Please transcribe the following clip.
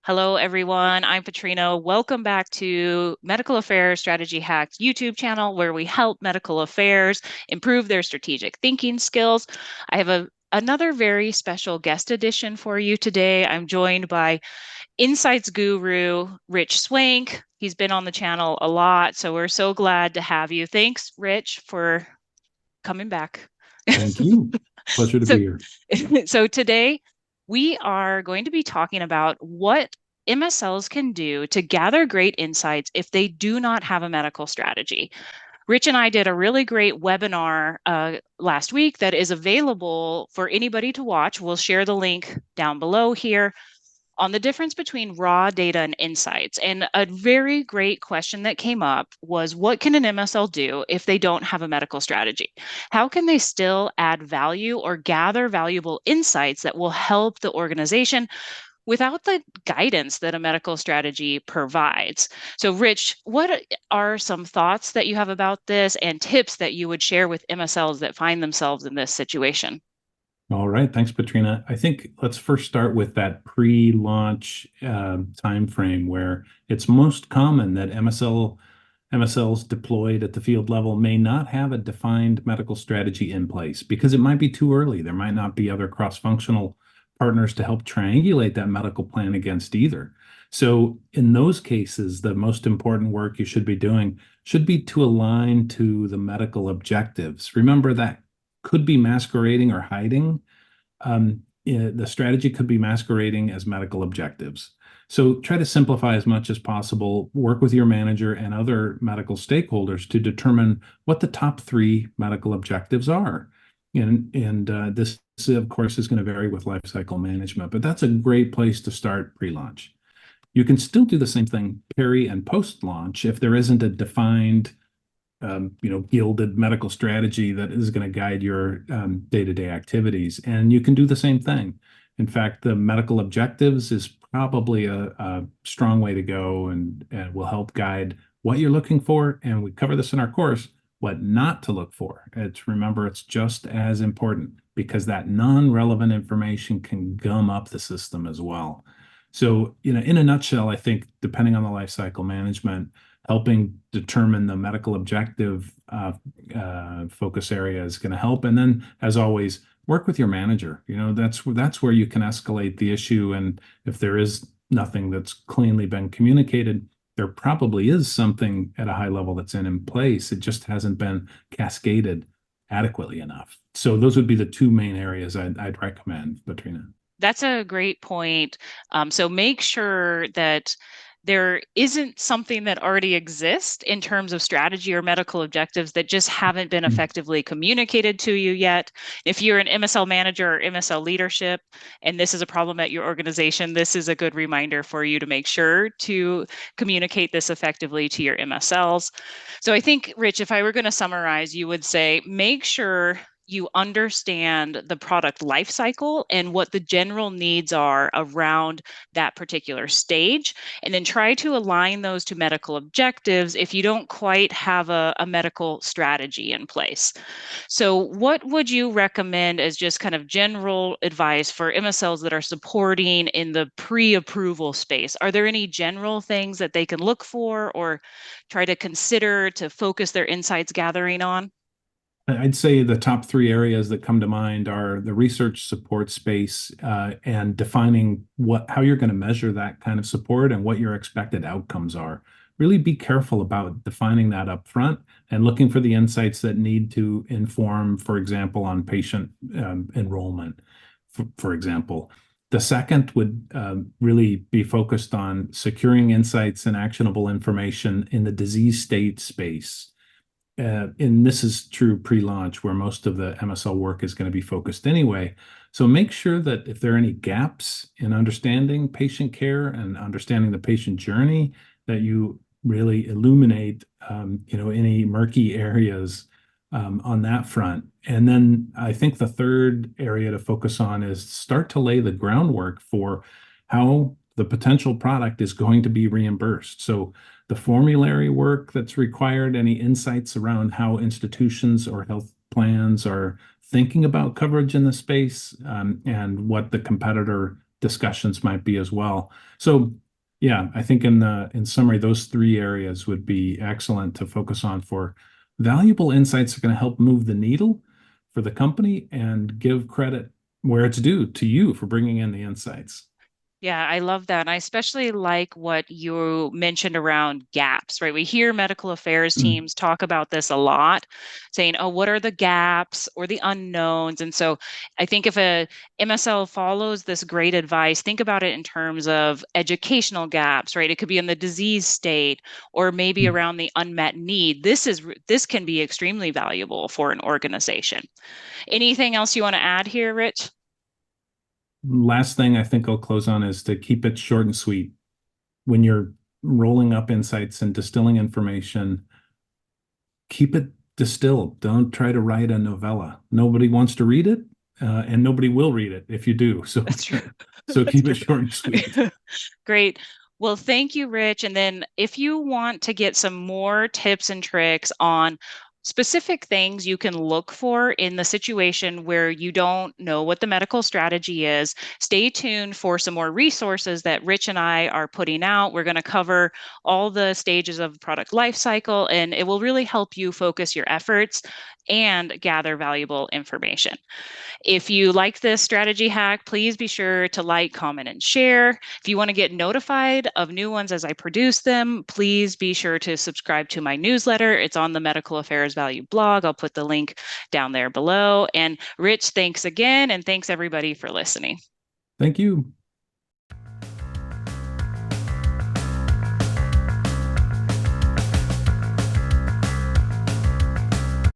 Hello, everyone. I'm Katrina. Welcome back to Medical Affairs Strategy Hacks YouTube channel, where we help medical affairs improve their strategic thinking skills. I have another very special guest edition for you today. I'm joined by Insights Guru, Rich Swank. He's been on the channel a lot, so we're so glad to have you. Thanks, Rich, for coming back. Thank you. Pleasure to So, be here. so today we are going to be talking about what MSLs can do to gather great insights if they do not have a medical strategy. Rich and I did a really great webinar last week that is available for anybody to watch. We'll share the link down below here on the difference between raw data and insights. And a very great question that came up was, what can an MSL do if they don't have a medical strategy? How can they still add value or gather valuable insights that will help the organization without the guidance that a medical strategy provides? So, Rich, what are some thoughts that you have about this and tips that you would share with MSLs that find themselves in this situation? All right. Thanks, Katrina. I think let's first start with that pre-launch time frame where it's most common that MSLs deployed at the field level may not have a defined medical strategy in place because it might be too early. There might not be other cross-functional partners to help triangulate that medical plan against either. So in those cases, the most important work you should be doing should be to align to the medical objectives. Remember that could be masquerading or hiding. The strategy could be masquerading as medical objectives. So try to simplify as much as possible, work with your manager and other medical stakeholders to determine what the top three medical objectives are. And this, of course, is going to vary with life cycle management, but that's a great place to start pre-launch. You can still do the same thing peri and post-launch if there isn't a defined gilded medical strategy that is going to guide your day-to-day activities. And you can do the same thing. In fact, the medical objectives is probably a strong way to go and will help guide what you're looking for. And we cover this in our course, what not to look for. Remember, it's just as important because that non-relevant information can gum up the system as well. So, in a nutshell, I think depending on the life cycle management, helping determine the medical objective focus area is going to help. And then, as always, work with your manager. That's where you can escalate the issue. And if there is nothing that's cleanly been communicated, there probably is something at a high level that's in place. It just hasn't been cascaded adequately enough. So those would be the two main areas I'd recommend, Katrina. That's a great point. So make sure that there isn't something that already exists in terms of strategy or medical objectives that just haven't been effectively communicated to you yet. If you're an MSL manager or MSL leadership, and this is a problem at your organization, this is a good reminder for you to make sure to communicate this effectively to your MSLs. So I think, Rich, if I were going to summarize, you would say make sure you understand the product life cycle and what the general needs are around that particular stage, and then try to align those to medical objectives if you don't quite have a medical strategy in place. So, what would you recommend as just kind of general advice for MSLs that are supporting in the pre approval space? Are there any general things that they can look for or try to consider to focus their insights gathering on? I'd say the top three areas that come to mind are the research support space and defining how you're going to measure that kind of support and what your expected outcomes are. Really be careful about defining that up front and looking for the insights that need to inform, for example, on patient enrollment, for example. The second would really be focused on securing insights and actionable information in the disease state space. And this is true pre-launch where most of the MSL work is going to be focused anyway. So make sure that if there are any gaps in understanding patient care and understanding the patient journey, that you really illuminate, any murky areas on that front. And then I think the third area to focus on is start to lay the groundwork for how the potential product is going to be reimbursed. So the formulary work that's required, any insights around how institutions or health plans are thinking about coverage in the space, and what the competitor discussions might be as well. So yeah, I think in summary, those three areas would be excellent to focus on for valuable insights that are going to help move the needle for the company and give credit where it's due to you for bringing in the insights. Yeah, I love that. And I especially like what you mentioned around gaps, right? We hear medical affairs Mm, teams talk about this a lot, saying, oh, what are the gaps or the unknowns? And so I think if a MSL follows this great advice, think about it in terms of educational gaps, right? It could be in the disease state or maybe mm. around the unmet need. This can be extremely valuable for an organization. Anything else you want to add here, Rich? Last thing I think I'll close on is to keep it short and sweet. When you're rolling up insights and distilling information, keep it distilled. Don't try to write a novella. Nobody wants to read it, and nobody will read it if you do. So, That's true. so That's keep it short and sweet. true. Great. Well, thank you, Rich. And then if you want to get some more tips and tricks on specific things you can look for in the situation where you don't know what the medical strategy is, stay tuned for some more resources that Rich and I are putting out. We're going to cover all the stages of product life cycle, and it will really help you focus your efforts and gather valuable information. If you like this strategy hack, please be sure to like, comment, and share. If you want to get notified of new ones as I produce them, please be sure to subscribe to my newsletter. It's on the Medical Affairs Value blog. I'll put the link down there below. And Rich, thanks again. And thanks everybody for listening. Thank you.